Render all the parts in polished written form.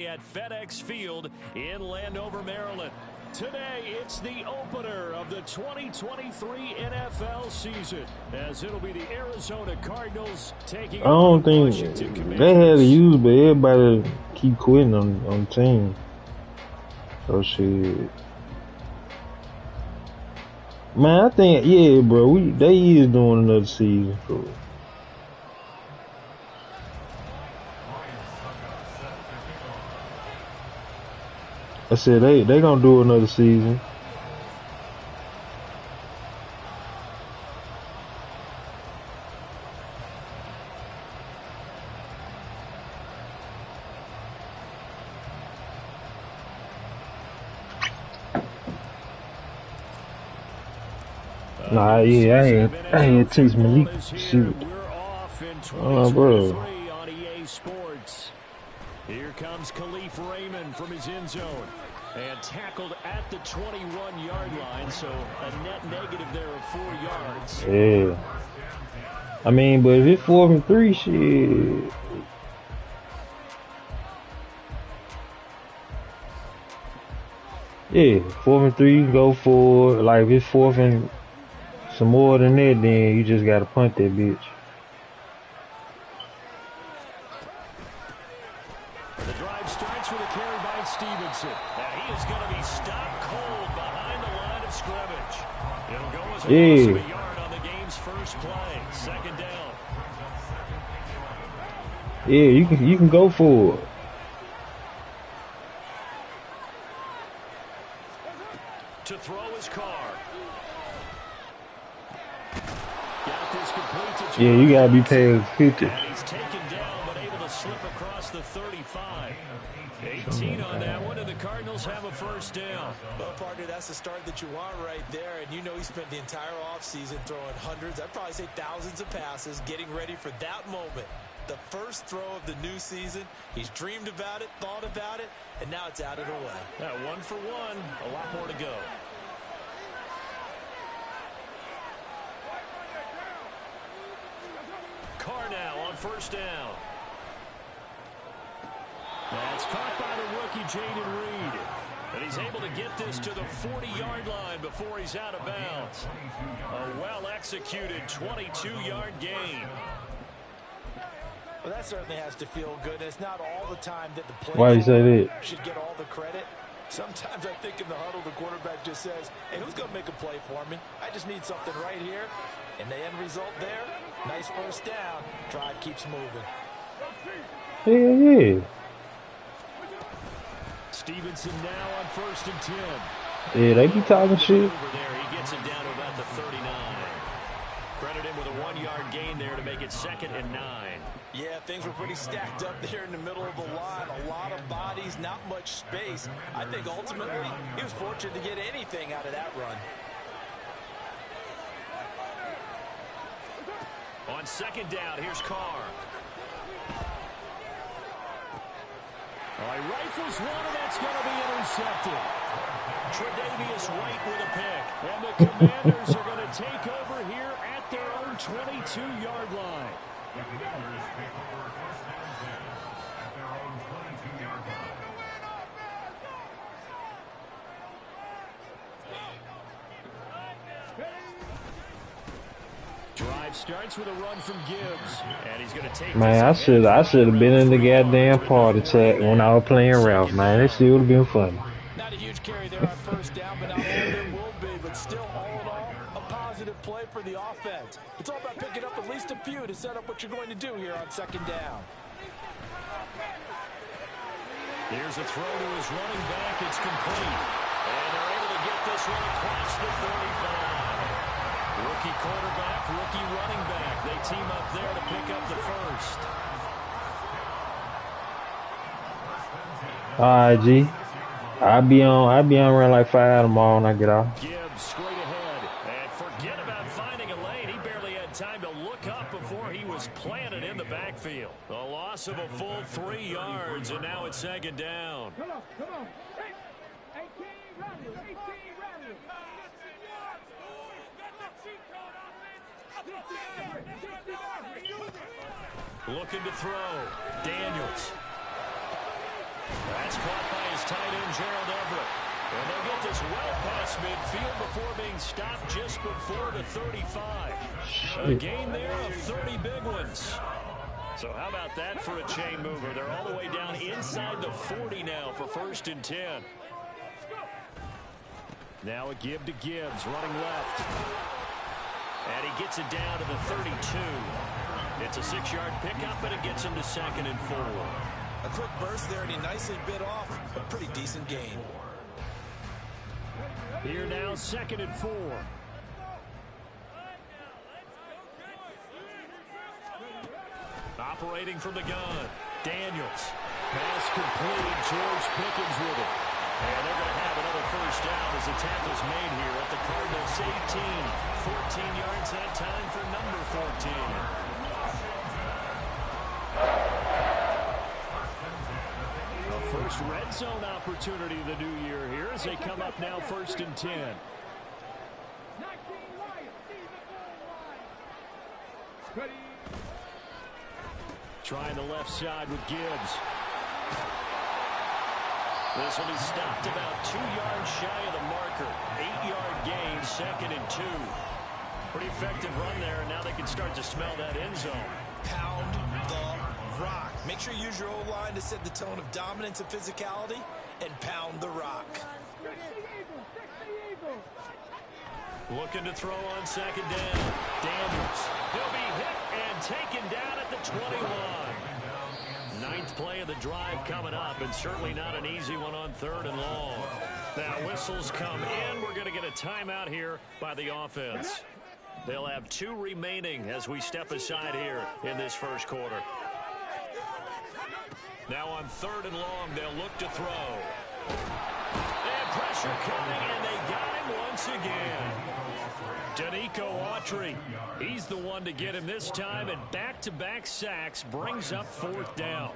At FedEx Field in Landover, Maryland. Today, it's the opener of the 2023 NFL season, as it'll be the Arizona Cardinals taking on the Washington Commanders. They had to use, but everybody keep quitting on the team. So shit. Man, I think, yeah, bro, they is doing another season, bro. I said they gonna do another season. Nah, yeah, I ain't text Malik. Shoot. Bro. Here comes Khalif Raymond from his end zone. And tackled at the 21-yard line, so a net negative there of 4 yards. Yeah. I mean, but if it's 4th and 3, shit. Yeah, 4th and 3, you can go for it. Like, if it's 4th and some more than that, then you just gotta punt that bitch. The drive starts with a carry by Stevenson. And he is going to be stopped cold behind the line of scrimmage. It'll go as a loss of a yard on the game's first play. Second down. Yeah, you can go for it. To throw his car. Yeah, you gotta be paying 50. And he's taken down, but able to slip across the 35. 18 on that one, and the Cardinals have a first down. Well, partner, that's the start that you want right there. And you know he spent the entire offseason throwing hundreds, I'd probably say thousands of passes, getting ready for that moment. The first throw of the new season. He's dreamed about it, thought about it, and now it's out of the way. That 1 for 1, a lot more to go. Carr now on first down. That's caught by the rookie Jayden Reed. And he's able to get this to the 40-yard line before he's out of bounds. A well-executed 22-yard gain. Well, that certainly has to feel good. And it's not all the time that the play Why you say that? should get all the credit. Sometimes I think in the huddle, the quarterback just says, hey, who's going to make a play for me? I just need something right here. And the end result there, nice first down. Drive keeps moving. Yeah. Stevenson now on 1st and 10. Yeah, they be talking shit. Over there, he gets it down to about the 39. Credit him with a 1-yard gain there to make it 2nd and 9. Yeah, things were pretty stacked up there in the middle of the line. A lot of bodies, not much space. I think ultimately he was fortunate to get anything out of that run. On 2nd down, here's Carr. Oh, he rifles one, and that's going to be intercepted. Tre'Davious White with a pick. And the Commanders are going to take over here at their own 22-yard line. Drive starts with a run from Gibbs, and he's going to take. Man, I should have been in the goddamn party chat when I was playing Ralph. Man, it still would have been funny. Not a huge carry there on first down, but not there will be. But still, all in all, a positive play for the offense. It's all about picking up at least a few to set up what you're going to do here on 2nd down. Here's a throw to his running back. It's complete. And they're able to get this one across the 35. Rookie quarterback, rookie running back. They team up there to pick up the first. All right, G. I'll be on around like 5 tomorrow when I get off. Gibbs straight ahead. And forget about finding a lane. He barely had time to look up before he was planted in the backfield. A loss of a full 3 yards, and now it's 2nd down. Come on. Hey, King, run you. Looking to throw. Daniels. That's caught by his tight end, Gerald Everett. And they'll get this well past midfield before being stopped just before the 35. A gain there of 30 big ones. So how about that for a chain mover? They're all the way down inside the 40 now for 1st and 10. Now a give to Gibbs, running left. And he gets it down to the 32. It's a 6-yard pickup, but it gets him to 2nd and 4. A quick burst there, and he nicely bit off a pretty decent gain. Here now, 2nd and 4. Operating from the gun, Daniels. Pass complete, George Pickens with it. And they're going to have another 1st down as the tackle's made here at the Cardinals 18. 14 yards that time for number 14. The first red zone opportunity of the new year here as they come up now 1st and 10. Trying the left side with Gibbs. This will be stopped about 2 yards shy of the marker. 8-yard gain, 2nd and 2. Pretty effective run there, and now they can start to smell that end zone. Pound the rock. Make sure you use your O-line to set the tone of dominance and physicality, and pound the rock. Looking to throw on 2nd down. Daniels. He'll be hit and taken down at the 21. 9th play of the drive coming up, and certainly not an easy one on 3rd and long. Now whistles come in. We're going to get a timeout here by the offense. They'll have 2 remaining as we step aside here in this first quarter. Now on 3rd and long, they'll look to throw. And pressure coming, and they got him once again. Danico Autry, he's the one to get him this time, and back-to-back sacks brings up 4th down.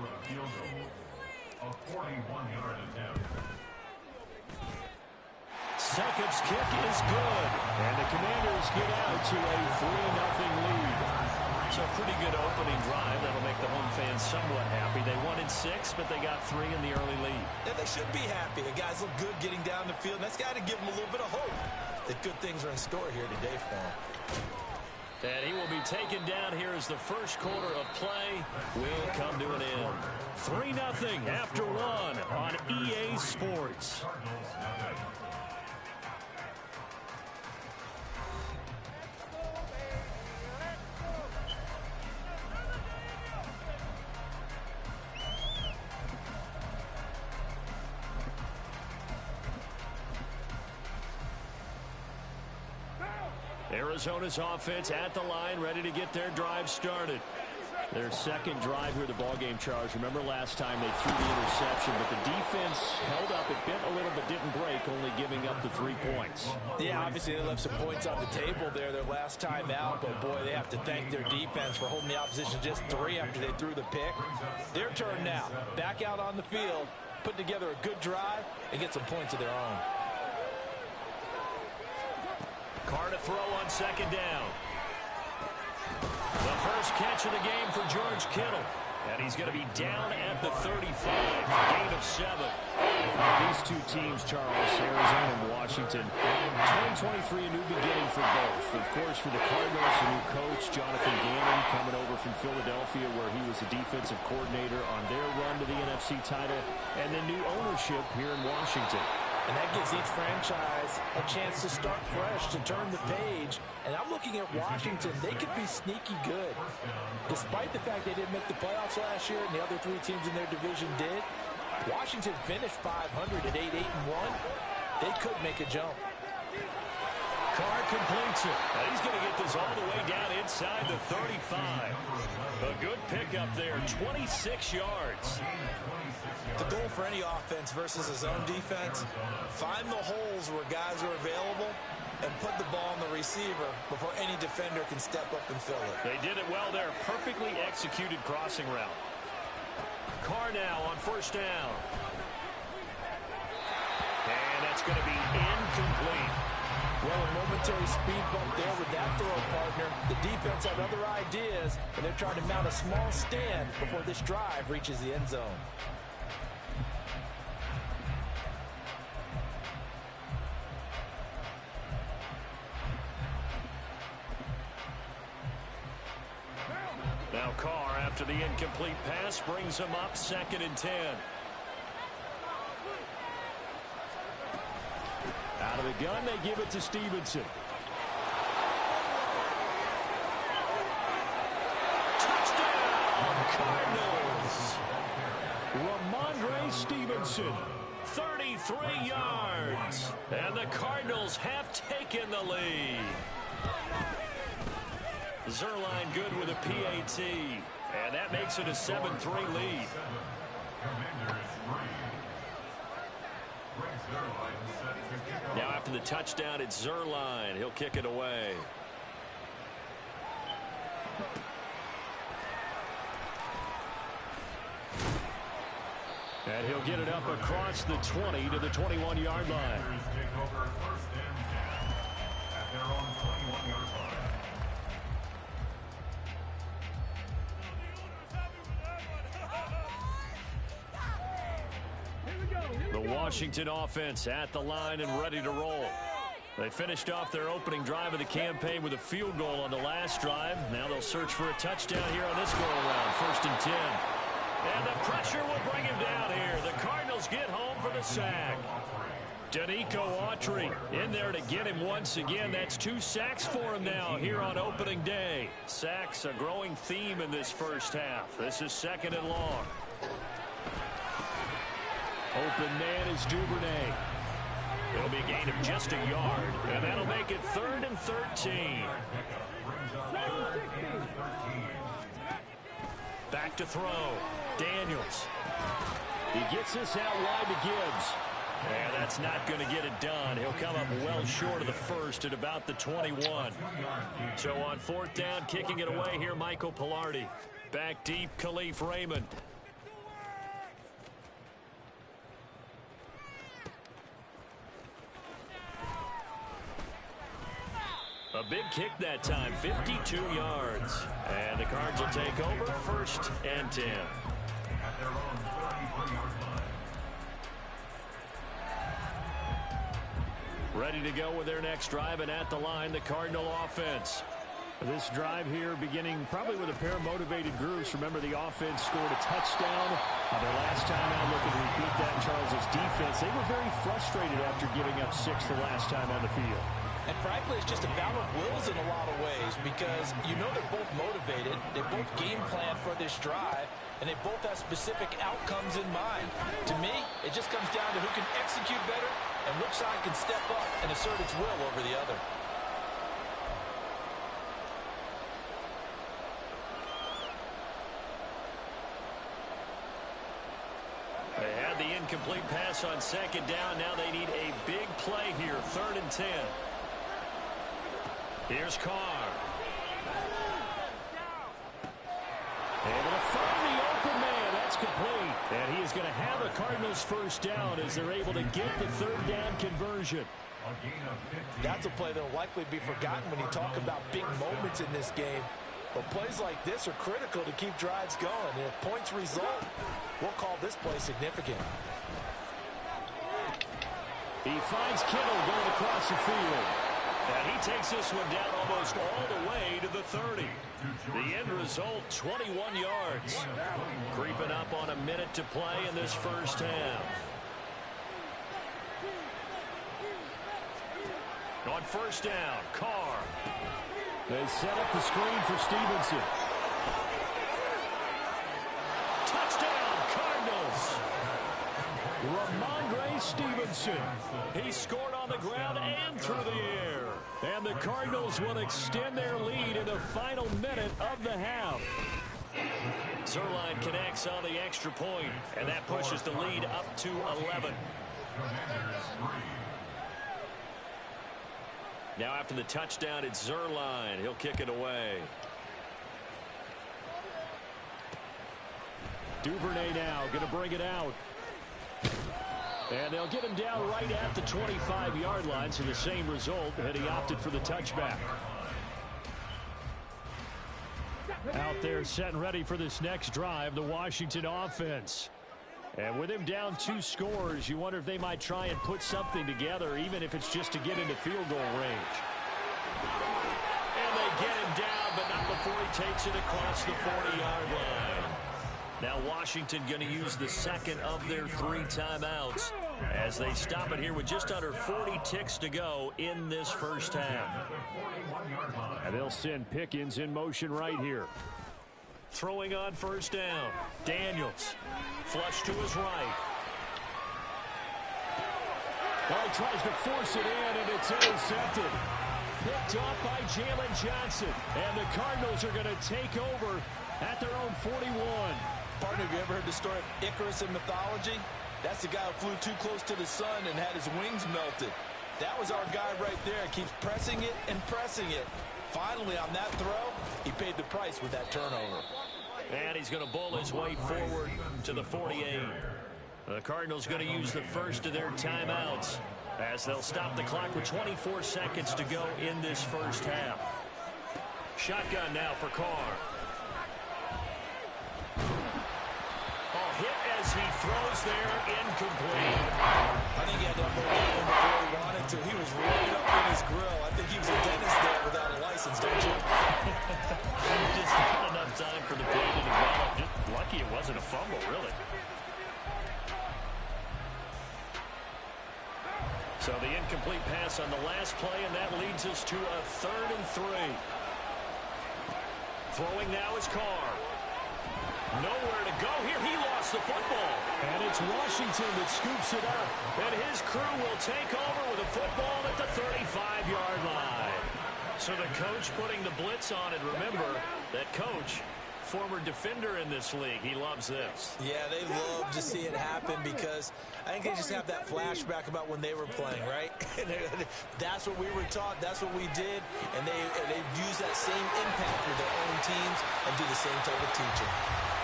Second's kick is good, and the Commanders get out to a 3-0 lead. So pretty good opening drive. That'll make the home fans somewhat happy. They won in 6, but they got 3 in the early lead. And they should be happy. The guys look good getting down the field. That's got to give them a little bit of hope that good things are in store here today for them. And he will be taken down here as the first quarter of play will come to an end. 3-0 after 1 on EA Sports. Arizona's offense at the line, ready to get their drive started. Their second drive here of the ballgame, Charles. Remember last time they threw the interception, but the defense held up. It bent a little but didn't break, only giving up the 3 points. Yeah, obviously they left some points on the table there their last time out, but boy, they have to thank their defense for holding the opposition just 3 after they threw the pick. Their turn now. Back out on the field, put together a good drive, and get some points of their own. Carr to throw on 2nd down. The first catch of the game for George Kittle. And he's going to be down at the 35. Gain of 7. These two teams, Charles, Arizona and Washington, 2023, a new beginning for both. Of course, for the Cardinals, a new coach, Jonathan Gannon, coming over from Philadelphia, where he was the defensive coordinator on their run to the NFC title, and then new ownership here in Washington. And that gives each franchise a chance to start fresh, to turn the page. And I'm looking at Washington. They could be sneaky good. Despite the fact they didn't make the playoffs last year and the other 3 teams in their division did, Washington finished 500 at 8-1. They could make a jump. Carr completes it. And he's going to get this all the way down inside the 35. A good pickup there, 26 yards. The goal for any offense versus a zone defense, find the holes where guys are available and put the ball on the receiver before any defender can step up and fill it. They did it well there. Perfectly executed crossing route. Carr now on 1st down. And that's going to be incomplete. Well, a momentary speed bump there with that throw partner. The defense had other ideas, and they're trying to mount a small stand before this drive reaches the end zone. Carr, after the incomplete pass, brings him up 2nd and 10. Out of the gun, they give it to Stevenson. Touchdown, Cardinals! Ramondre Stevenson, 33 yards. And the Cardinals have taken the lead. Zuerlein good with a PAT. And that makes it a 7-3 lead. Now after the touchdown, it's Zuerlein. He'll kick it away. And he'll get it up across the 20 to the 21-yard line. The Washington offense at the line and ready to roll. They finished off their opening drive of the campaign with a field goal on the last drive. Now they'll search for a touchdown here on this go-around. 1st and 10. And the pressure will bring him down here. The Cardinals get home for the sack. Danico Autry in there to get him once again. That's 2 sacks for him now here on opening day. Sacks a growing theme in this first half. This is 2nd and long. Open man is Duvernay. It'll be a gain of just a yard, and that'll make it 3rd and 13. Back to throw. Daniels. He gets this out wide to Gibbs. And that's not going to get it done. He'll come up well short of the first at about the 21. So on 4th down, kicking it away here, Michael Palardy. Back deep, Khalif Raymond. A big kick that time, 52 yards. And the Cards will take over 1st and 10. Ready to go with their next drive, and at the line, the Cardinal offense. This drive here beginning probably with a pair of motivated groups. Remember, the offense scored a touchdown their last time out. Looking to repeat that. Charles's defense, they were very frustrated after giving up 6 the last time on the field. And frankly, it's just a battle of wills in a lot of ways, because you know they're both motivated, they both game plan for this drive, and they both have specific outcomes in mind. To me, it just comes down to who can execute better and which side can step up and assert its will over the other. They had the incomplete pass on 2nd down. Now they need a big play here, 3rd and 10. Here's Carr. Able to find the open man. That's complete. And he is going to have a Cardinals 1st down as they're able to get the 3rd down conversion. That's a play that will likely be forgotten when you talk about big moments in this game. But plays like this are critical to keep drives going. And if points result, we'll call this play significant. He finds Kittle going across the field. And he takes this one down almost all the way to the 30. The end result, 21 yards. Creeping up on a minute to play in this first half. On 1st down, Carr. They set up the screen for Stevenson. Touchdown, Cardinals. Ramondre Stevenson. He scored on the ground and through the air. And the Cardinals will extend their lead in the final minute of the half. Zuerlein connects on the extra point, and that pushes the lead up to 11. Now after the touchdown, it's Zuerlein. He'll kick it away. Duvernay now going to bring it out. And they'll get him down right at the 25-yard line, so the same result, and he opted for the touchback. Out there set and ready for this next drive, the Washington offense. And with him down 2 scores, you wonder if they might try and put something together, even if it's just to get into field goal range. And they get him down but not before he takes it across the 40-yard line. Now Washington going to use the second of their 3 timeouts as they stop it here with just under 40 ticks to go in this first half. And they'll send Pickens in motion right here. Throwing on first down. Daniels. Flush to his right. Well, he tries to force it in, and it's intercepted. Picked off by Jalen Johnson. And the Cardinals are going to take over at their own 41. Partner, have you ever heard the story of Icarus in mythology? That's the guy who flew too close to the sun and had his wings melted. That was our guy right there. Keeps pressing it and pressing it. Finally, on that throw, he paid the price with that turnover. And he's going to bowl his way forward to the 48. The Cardinals going to use the first of their timeouts as they'll stop the clock with 24 seconds to go in this first half. Shotgun now for Carr. Hit as he throws there, incomplete. I think he had that momentum before he wanted to. He was right up in his grill. I think he was a dentist there without a license, don't you? Just not enough time for the play to develop. Just lucky it wasn't a fumble, really. So the incomplete pass on the last play, and that leads us to a 3rd and 3. Throwing now is Carr. Nowhere to go here. He lost the football. And it's Washington that scoops it up. And his crew will take over with a football at the 35-yard line. So the coach putting the blitz on it. Remember, that coach, former defender in this league. He loves this. Yeah, they love to see it happen because I think they just have that flashback about when they were playing, right? That's what we were taught. That's what we did. And they use that same impact with their own teams and do the same type of teaching.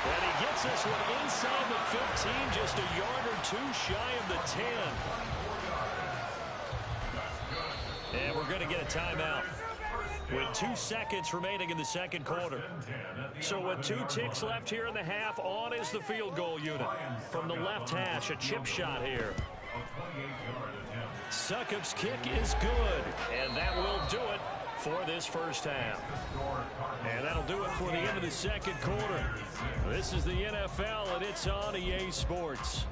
And he gets this one inside the 15, just a yard or 2 shy of the 10. And we're going to get a timeout with 2 seconds remaining in the second quarter. So with 2 ticks left here in the half, on is the field goal unit. From the left hash, a chip shot here. Succop's kick is good, and that will do it for this first half. And that'll do it for the end of the second quarter. This is the NFL, and it's on EA Sports.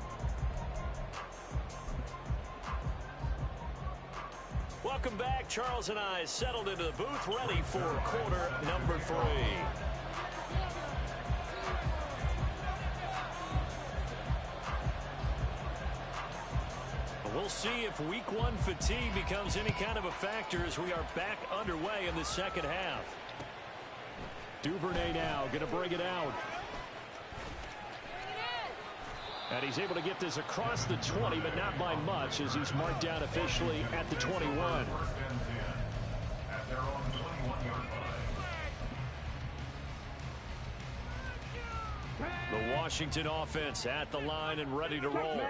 Welcome back. Charles and I settled into the booth, ready for quarter number 3. We'll see if week 1 fatigue becomes any kind of a factor as we are back underway in the second half. Duvernay now going to bring it out. And he's able to get this across the 20, but not by much as he's marked down officially at the 21. The Washington offense at the line and ready to roll.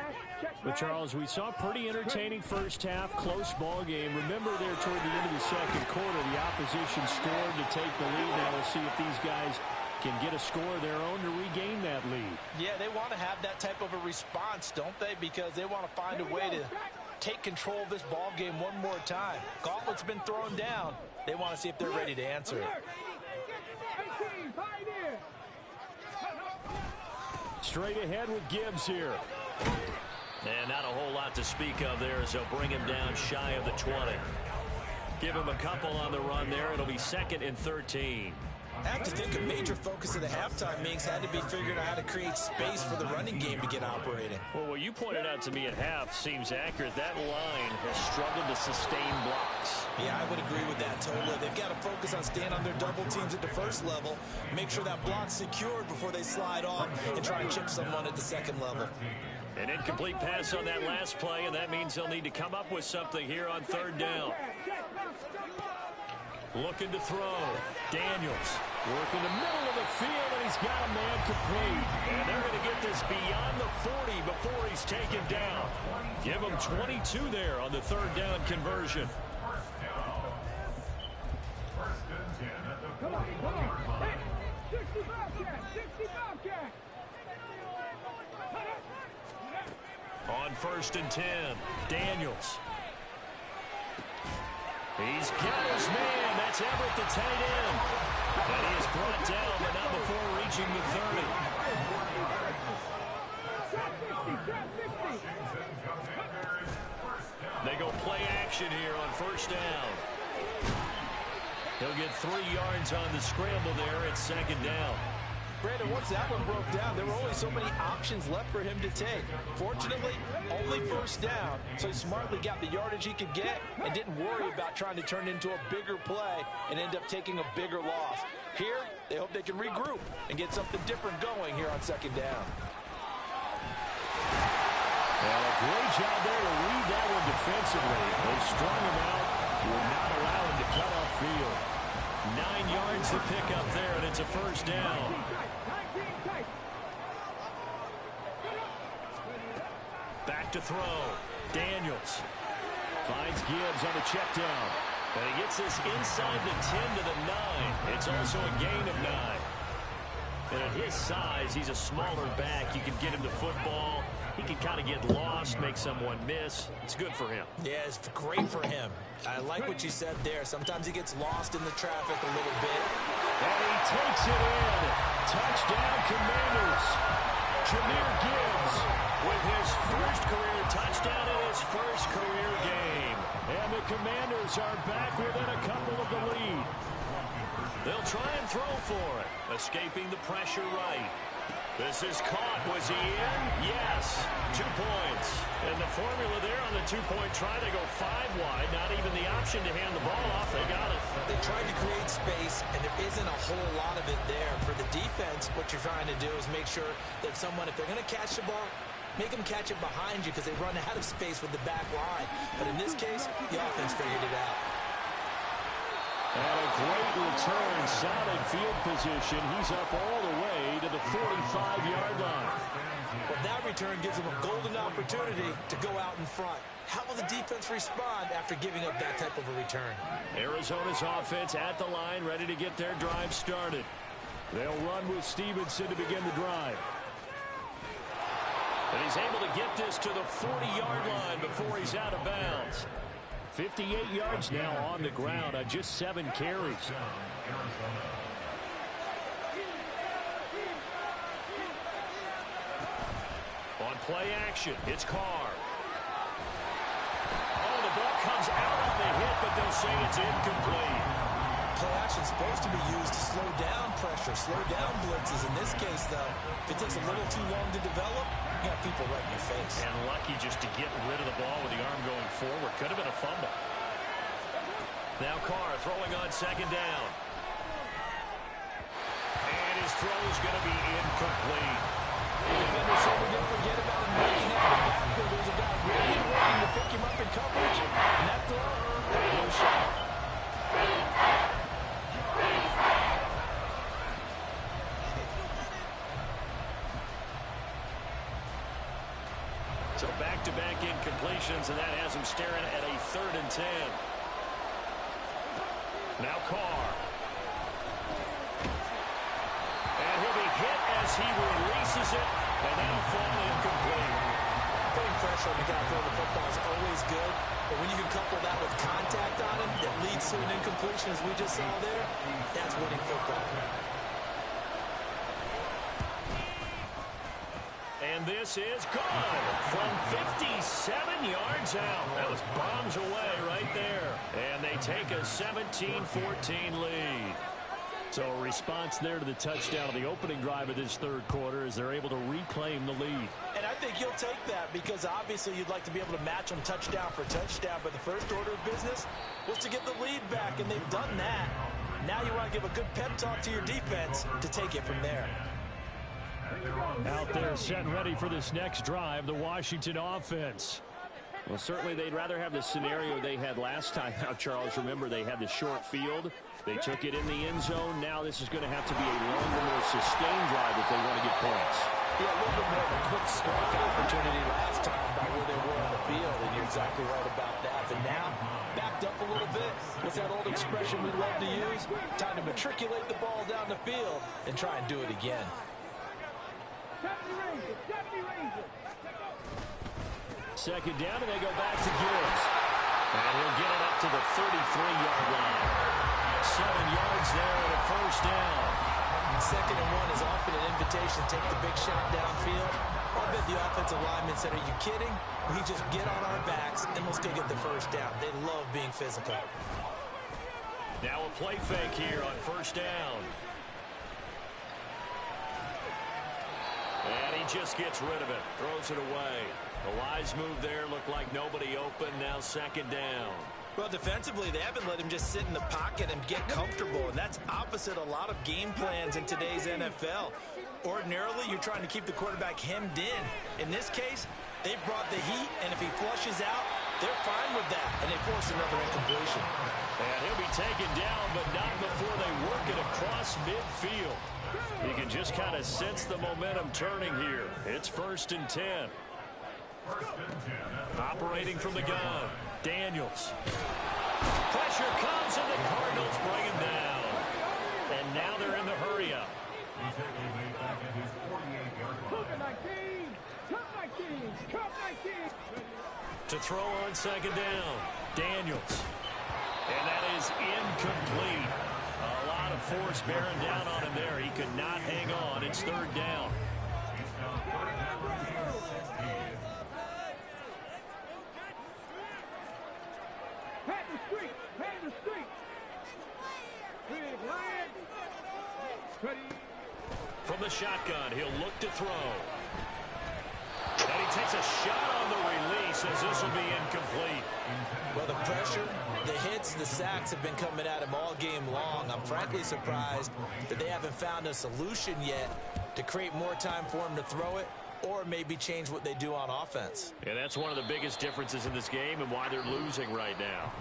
But Charles, we saw a pretty entertaining first half, close ball game. Remember there toward the end of the second quarter, the opposition scored to take the lead. Now we'll see if these guys can get a score of their own to regain that lead. Yeah, they want to have that type of a response, don't they? Because they want to find a way to take control of this ball game one more time. Gauntlet's been thrown down. They want to see if they're ready to answer it. Straight ahead with Gibbs here. And not a whole lot to speak of there as they'll bring him down shy of the 20. Give him a couple on the run there. It'll be 2nd and 13. I have to think a major focus of the halftime meetings had to be figuring out how to create space for the running game to get operating. Well, what you pointed out to me at half seems accurate. That line has struggled to sustain blocks. Yeah, I would agree with that totally. They've got to focus on staying on their double teams at the first level, make sure that block's secured before they slide off and try and chip someone at the second level. An incomplete pass on that last play, and that means they'll need to come up with something here on 3rd down. Looking to throw. Daniels working the middle of the field, and he's got a man complete. And they're going to get this beyond the 40 before he's taken down. Give him 22 there on the 3rd down conversion. Come on. Hey, 60 Bobcat. On 1st and 10, Daniels. He's got his man. That's Everett, the tight end. And he is brought down, but not before reaching the 30. They go play action here on first down. He'll get 3 yards on the scramble there at second down. Brandon, once that one broke down, there were only so many options left for him to take. Fortunately, only first down, so he smartly got the yardage he could get and didn't worry about trying to turn it into a bigger play and end up taking a bigger loss. Here, they hope they can regroup and get something different going here on second down. Well, a great job there to read that one defensively. They strung him out, would not allow him to cut upfield. 9 yards to pick up there, and it's a first down. Back to throw. Daniels finds Gibbs on the check down. And he gets this inside the 10 to the 9. It's also a gain of 9. And at his size, he's a smaller back. You can get him to football. He can kind of get lost, make someone miss. It's good for him. Yeah, it's great for him. I like what you said there. Sometimes he gets lost in the traffic a little bit. And he takes it in. Touchdown, Commanders. Jahmyr Gibbs with his first career touchdown in his first career game. And the Commanders are back within a couple of the lead. They'll try and throw for it. Escaping the pressure right. This is caught. Was he in? Yes. 2 points. And the formula there on the 2-point try, they go 5 wide. Not even the option to hand the ball off. They got it. They tried to create space, and there isn't a whole lot of it there. For the defense, what you're trying to do is make sure that someone, if they're going to catch the ball, make them catch it behind you because they run out of space with the back line. But in this case, the offense figured it out. And a great return, solid field position. He's up all the way to the 45-yard line. Well, that return gives him a golden opportunity to go out in front. How will the defense respond after giving up that type of a return? Arizona's offense at the line, ready to get their drive started. They'll run with Stevenson to begin the drive. And he's able to get this to the 40-yard line before he's out of bounds. 58 yards now on the ground on just 7 carries. On play action, it's Carr. Oh, the ball comes out on the hit, but they'll say it's incomplete. Play action is supposed to be used to slow down pressure, slow down blitzes. In this case, though, if it takes a little too long to develop, you got people right in your face. And lucky just to get rid of the ball with the arm going forward. Could have been a fumble. Now Carr throwing on second down. And his throw is going to be incomplete. Defenders certainly don't forget about him making out the backfield. There's a guy ready and waiting to pick him up in coverage. And that throw, no shot. So back-to-back incompletions, and that has him staring at a 3rd and 10. Now Carr. And he'll be hit as he releases it, and that'll fall incomplete. Putting pressure on the guy throwing the football is always good, but when you can couple that with contact on him that leads to an incompletion, as we just saw there, that's winning football. And this is good from 57 yards out. That was bombs away right there. And they take a 17-14 lead. So a response there to the touchdown of the opening drive of this 3rd quarter as they're able to reclaim the lead. And I think you'll take that because obviously you'd like to be able to match them touchdown for touchdown. But the first order of business was to get the lead back, and they've done that. Now you want to give a good pep talk to your defense to take it from there. Out there set and ready for this next drive, the Washington offense. Well, certainly they'd rather have the scenario they had last time out, Charles. Remember, they had the short field. They took it in the end zone. Now this is going to have to be a longer, more sustained drive if they want to get points. Yeah, a little bit more of a quick strike opportunity last time by where they were on the field, and you're exactly right about that. But now, backed up a little bit. What's that old expression we love to use? Time to matriculate the ball down the field and try and do it again. Second down, and they go back to Gibbs. And he'll get it up to the 33-yard line. yards there and a first down. 2nd and 1 is often an invitation to take the big shot downfield. I bet the offensive lineman said, are you kidding? We just get on our backs and let's go get the first down. They love being physical. Now a play fake here on first down. And he just gets rid of it. Throws it away. A wise move there. Looked like nobody open. Now 2nd down. Well, defensively, they haven't let him just sit in the pocket and get comfortable, and that's opposite a lot of game plans in today's NFL. Ordinarily, you're trying to keep the quarterback hemmed in. In this case, they brought the heat, and if he flushes out, they're fine with that, and they force another incompletion. And he'll be taken down, but not before they work it across midfield. You can just kind of sense the momentum turning here. It's 1st and 10. Operating from the gun, Daniels. Pressure comes, and the Cardinals bring him down. And now they're in the hurry-up. To throw on 2nd down, Daniels. And that is incomplete. A lot of force bearing down on him there. He could not hang on. It's 3rd down. From the shotgun, he'll look to throw. And he takes a shot on the release as this will be incomplete. Well, the pressure, the hits, the sacks have been coming at him all game long. I'm frankly surprised that they haven't found a solution yet to create more time for him to throw it or maybe change what they do on offense. And that's one of the biggest differences in this game and why they're losing right now.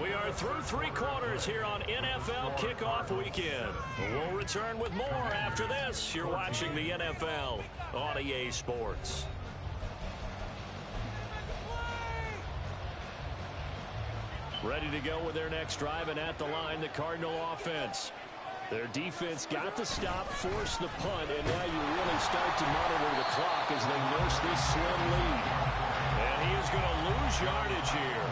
We are through 3 quarters here on NFL Kickoff Weekend. We'll return with more after this. You're watching the NFL on EA Sports. Ready to go with their next drive, and at the line, the Cardinal offense. Their defense got the stop, forced the punt, and now you really start to monitor the clock as they nurse this slim lead. And he is going to lose yardage here.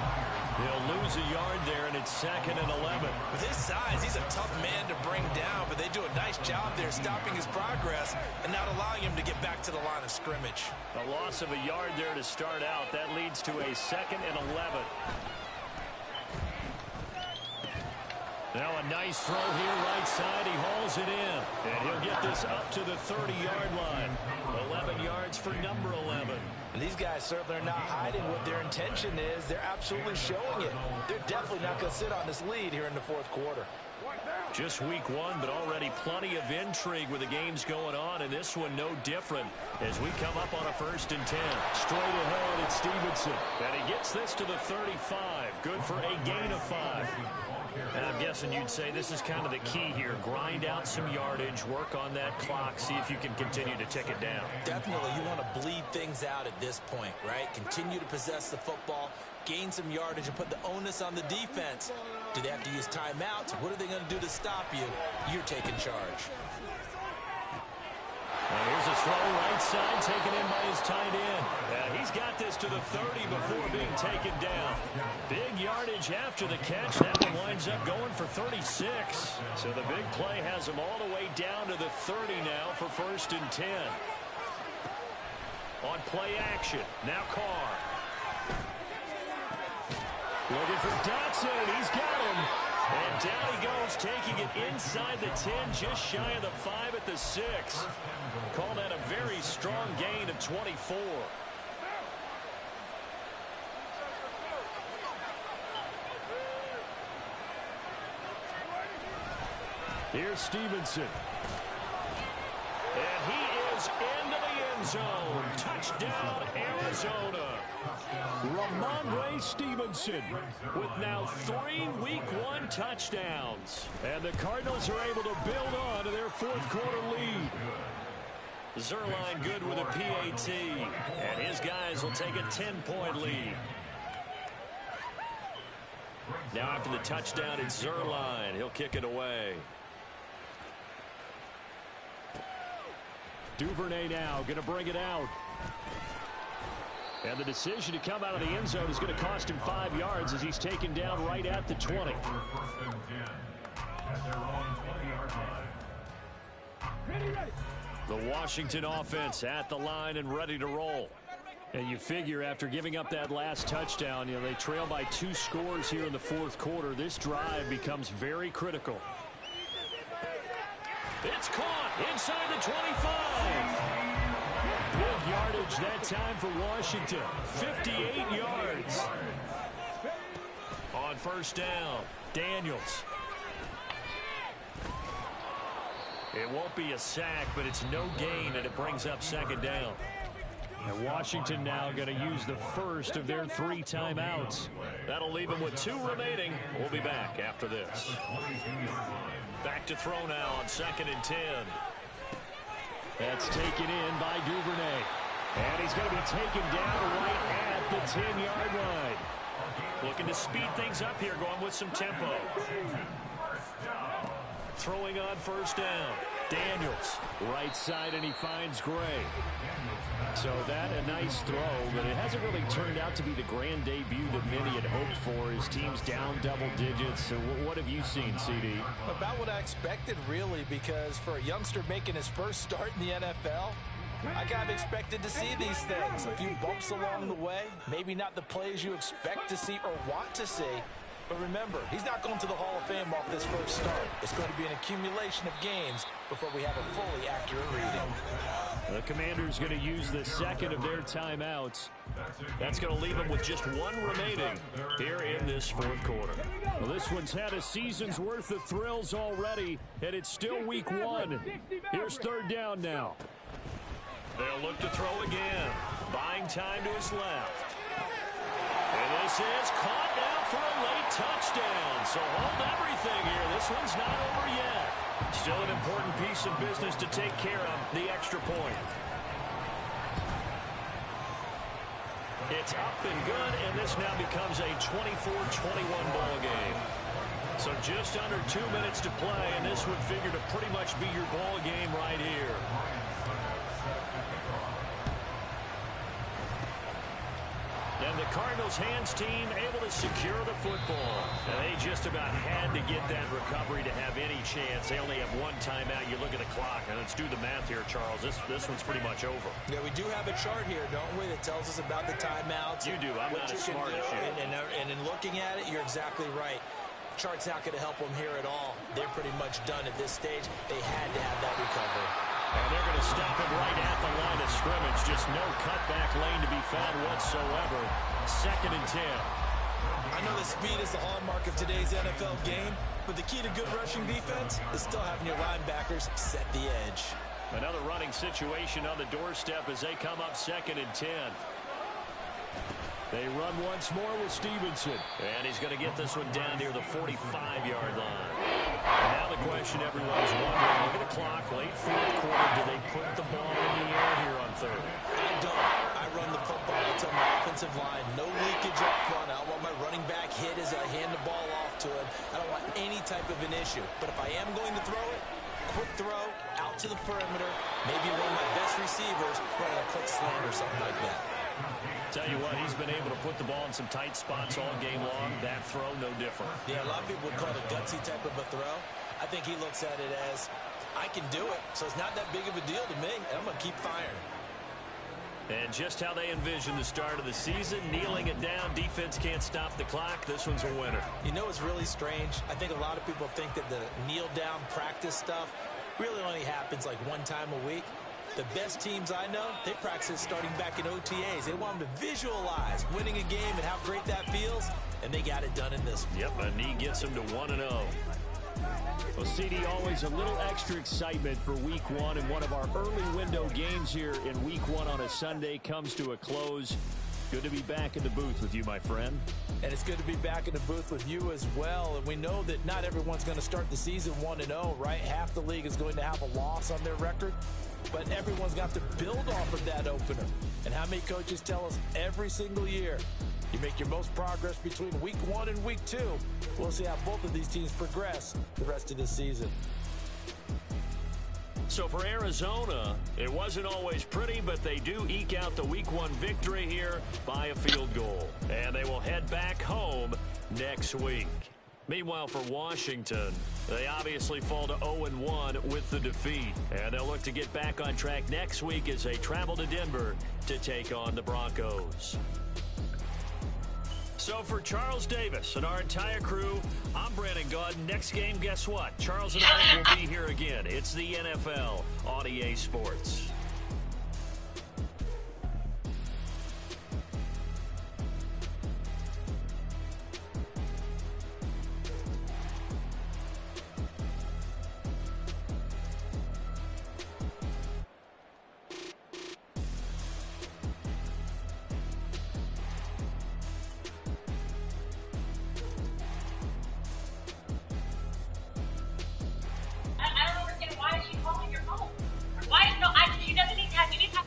He'll lose a yard there, and it's 2nd and 11. With his size, he's a tough man to bring down, but they do a nice job there stopping his progress and not allowing him to get back to the line of scrimmage. A loss of a yard there to start out. That leads to a 2nd and 11. Now a nice throw here right side. He hauls it in. And he'll get this up to the 30-yard line. 11 yards for number 11. And these guys certainly are not hiding what their intention is. They're absolutely showing it. They're definitely not going to sit on this lead here in the 4th quarter. Just week 1, but already plenty of intrigue with the games going on, and this one no different as we come up on a 1st and 10. Straight ahead, it's Stevenson. And he gets this to the 35. Good for a gain of 5. And I'm guessing you'd say this is kind of the key here. Grind out some yardage, work on that clock, see if you can continue to tick it down. Definitely, you want to bleed things out at this point, right? Continue to possess the football, gain some yardage, and put the onus on the defense. Do they have to use timeouts? What are they going to do to stop you? You're taking charge. And here's a throw right side taken in by his tight end. He's got this to the 30 before being taken down. Big yardage after the catch. That one winds up going for 36. So the big play has him all the way down to the 30 now for 1st and 10. On play action, now Carr. Looking for Dotson, and he's got him. And down he goes, taking it inside the 10, just shy of the 5 at the 6. Call that a very strong gain of 24. Here's Stevenson. And he is into the end zone. Touchdown, Arizona. Ramondre Stevenson with now 3 Week 1 touchdowns. And the Cardinals are able to build on to their 4th quarter lead. Zuerlein good with a PAT. And his guys will take a 10-point lead. Now after the touchdown, it's Zuerlein. He'll kick it away. Duvernay now going to bring it out. And the decision to come out of the end zone is going to cost him 5 yards as he's taken down right at the 20. The Washington offense at the line and ready to roll. And you figure after giving up that last touchdown, they trail by 2 scores here in the fourth quarter. This drive becomes very critical. It's caught inside the 25. Big yardage that time for Washington. 58 yards. On first down, Daniels. It won't be a sack, but it's no gain, and it brings up second down. And Washington now going to use the first of their 3 timeouts. That'll leave them with 2 remaining. We'll be back after this. Back to throw now on 2nd and 10. That's taken in by Duvernay. And he's going to be taken down right at the 10-yard line. Looking to speed things up here, going with some tempo. Throwing on first down. Daniels, right side, and he finds Gray. So that a nice throw, but it hasn't really turned out to be the grand debut that many had hoped for. His team's down double digits. So what have you seen, CD? About what I expected, really, because for a youngster making his first start in the NFL, I kind of expected to see these things. A few bumps along the way, maybe not the plays you expect to see or want to see. But remember, he's not going to the Hall of Fame off this first start. It's going to be an accumulation of games before we have a fully accurate reading. The Commanders going to use the second of their timeouts. That's going to leave them with just 1 remaining here in this fourth quarter. Well, this one's had a season's worth of thrills already, and it's still week 1. Here's third down now. They'll look to throw again. Buying time to his left. And this is caught now for a late touchdown. So hold everything here. This one's not over yet. Still an important piece of business to take care of, the extra point. It's up and good, and this now becomes a 24-21 ball game. So just under 2 minutes to play, and this would figure to pretty much be your ball game right here. And the Cardinals' hands team able to secure the football. And they just about had to get that recovery to have any chance. They only have 1 timeout. You look at the clock, and let's do the math here, Charles. This one's pretty much over. Yeah, we do have a chart here, don't we, that tells us about the timeouts. You do. I'm not as smart as you. And in looking at it, you're exactly right. Chart's not going to help them here at all. They're pretty much done at this stage. They had to have that recovery. And they're going to stop it right at the line of scrimmage. Just no cutback lane to be found whatsoever. 2nd and 10. I know that speed is the hallmark of today's NFL game, but the key to good rushing defense is still having your linebackers set the edge. Another running situation on the doorstep as they come up 2nd and 10. They run once more with Stevenson. And he's going to get this one down near the 45-yard line. And now the question everyone's wondering, look at the clock, late fourth quarter, do they put the ball in the air here on third? I don't. I run the football. I tell my offensive line, no leakage up front. I don't want my running back hit as I hand the ball off to him. I don't want any type of an issue. But if I am going to throw it, quick throw, out to the perimeter, maybe one of my best receivers running a quick slant or something like that. Tell you what, he's been able to put the ball in some tight spots all game long. That throw, no different. Yeah, a lot of people would call it a gutsy type of a throw. I think he looks at it as, I can do it, so it's not that big of a deal to me, and I'm going to keep firing. And just how they envision the start of the season, kneeling it down, defense can't stop the clock. This one's a winner. You know what's really strange? I think a lot of people think that the kneel-down practice stuff really only happens like 1 time a week. The best teams I know, they practice starting back in OTAs. They want them to visualize winning a game and how great that feels, and they got it done in this one. Yep, a knee gets them to 1-0. Well, CD, always a little extra excitement for week 1, and one of our early window games here in week 1 on a Sunday comes to a close. Good to be back in the booth with you, my friend. And it's good to be back in the booth with you as well. And we know that not everyone's going to start the season 1-0, right? Half the league is going to have a loss on their record. But everyone's got to build off of that opener. And how many coaches tell us every single year, you make your most progress between week 1 and week 2. We'll see how both of these teams progress the rest of the season. So for Arizona, it wasn't always pretty, but they do eke out the week 1 victory here by a field goal. And they will head back home next week. Meanwhile, for Washington, they obviously fall to 0-1 with the defeat. And they'll look to get back on track next week as they travel to Denver to take on the Broncos. So for Charles Davis and our entire crew, I'm Brandon Gaudin. Next game, guess what? Charles and I will be here again. It's the NFL on EA Sports. She doesn't need to have, you need to have.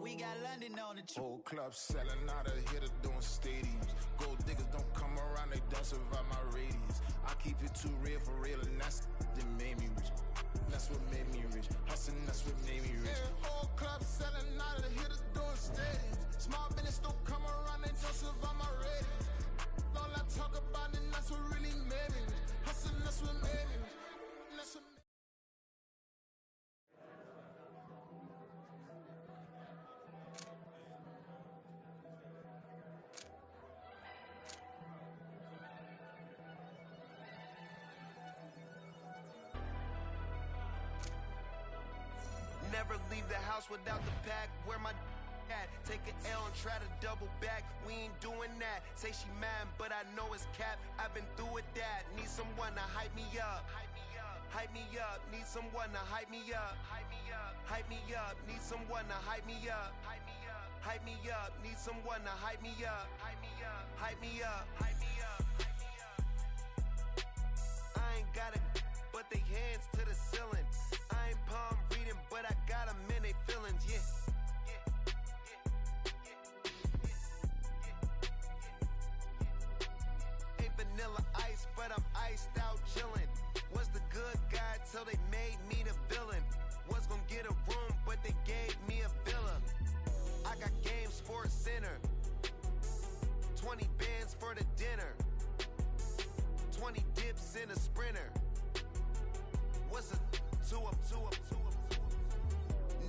We got London on the trip. Whole club selling out of hitter doing stadiums. Gold diggers don't come around, they don't survive my radius. I keep it too real for real, and that's that made me rich. That's what made me rich. Hustling, that's what made me rich. Yeah, whole club selling out of hitters doing stadiums. Small business don't come around, they don't survive my radius. All I talk about, and that's what really made me rich. Hustling, that's what made me rich. That's what Never leave the house without the pack. Where my at? Take an L and try to double back. We ain't doing that. Say she mad, but I know it's cap. I've been through with that. Need someone to hype me up. Hype me up. Need someone to hype me up. Hype me up. Hype me up. Need someone to hype me up. Hype me up. Hype me up. Need someone to hype me up. Hype me up. Hype me up. Hype me up. Hype me up. I ain't got it, but they hands to the ceiling. I ain't palm reading, but I got them in they feelings, yeah. Ain't vanilla ice, but I'm iced out chillin'. Was the good guy till they made me the villain. Was gonna get a room, but they gave me a villa. I got Game Sports Center. 20 bands for the dinner. 20 dips in a sprinter. What's a 2-up?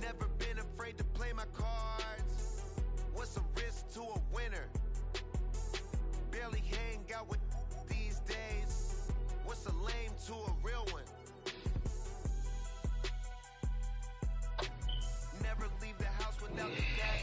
Never been afraid to play my cards. What's a risk to a winner? Barely hang out with these days. What's a lame to a real one? Never leave the house without the gas.